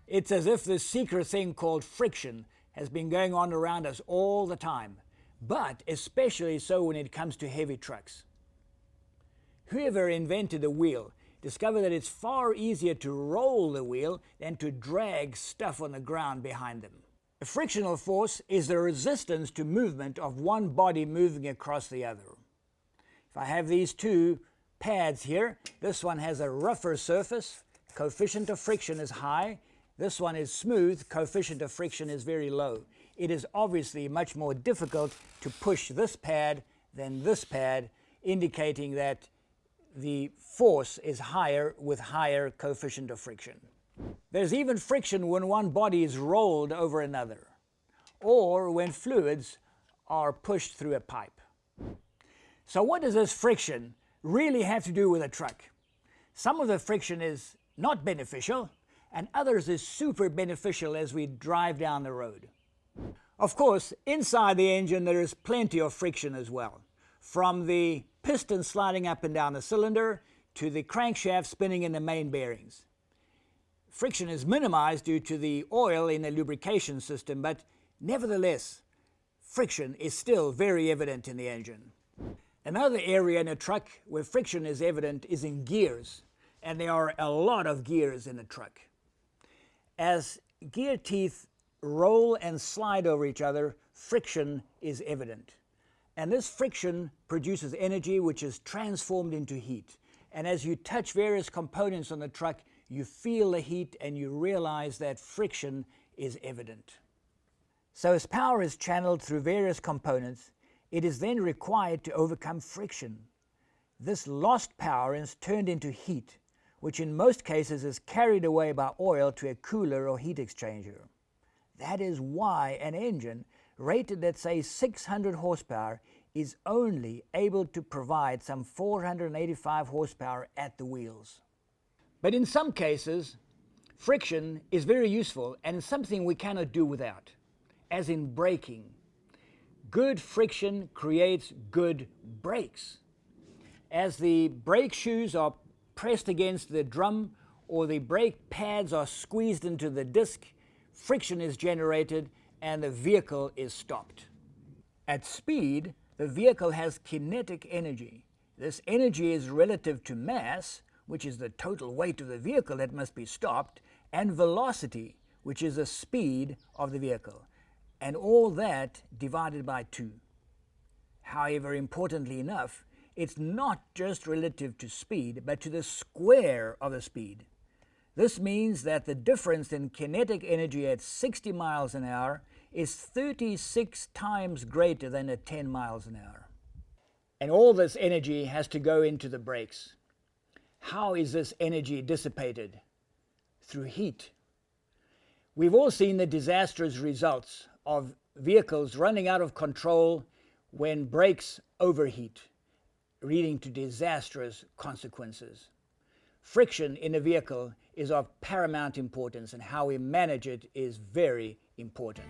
It's as if this secret thing called friction has been going on around us all the time, but especially so when it comes to heavy trucks. Whoever invented the wheel discovered that it's far easier to roll the wheel than to drag stuff on the ground behind them. A frictional force is the resistance to movement of one body moving across the other. If I have these two pads here, this one has a rougher surface, coefficient of friction is high. This one is smooth, coefficient of friction is very low. It is obviously much more difficult to push this pad than this pad, indicating that the force is higher with higher coefficient of friction. There's even friction when one body is rolled over another, or when fluids are pushed through a pipe. So what does this friction really have to do with a truck? Some of the friction is not beneficial, and others is super beneficial as we drive down the road. Of course, inside the engine there is plenty of friction as well, from the piston sliding up and down the cylinder to the crankshaft spinning in the main bearings. Friction is minimized due to the oil in the lubrication system, but nevertheless, friction is still very evident in the engine. Another area in a truck where friction is evident is in gears, and there are a lot of gears in a truck. As gear teeth roll and slide over each other, friction is evident. And this friction produces energy which is transformed into heat. And as you touch various components on the truck, you feel the heat and you realize that friction is evident. So as power is channeled through various components, it is then required to overcome friction. This lost power is turned into heat, which in most cases is carried away by oil to a cooler or heat exchanger. That is why an engine rated at say 600 horsepower is only able to provide some 485 horsepower at the wheels. But in some cases, friction is very useful and something we cannot do without, as in braking. Good friction creates good brakes. As the brake shoes are pressed against the drum or the brake pads are squeezed into the disc, friction is generated and the vehicle is stopped. At speed, the vehicle has kinetic energy. This energy is relative to mass, which is the total weight of the vehicle that must be stopped, and velocity, which is the speed of the vehicle, and all that divided by 2. However, importantly enough, it's not just relative to speed, but to the square of the speed. This means that the difference in kinetic energy at 60 miles an hour is 36 times greater than at 10 miles an hour. And all this energy has to go into the brakes. How is this energy dissipated? Through heat. We've all seen the disastrous results of vehicles running out of control when brakes overheat, leading to disastrous consequences. Friction in a vehicle is of paramount importance, and how we manage it is very important.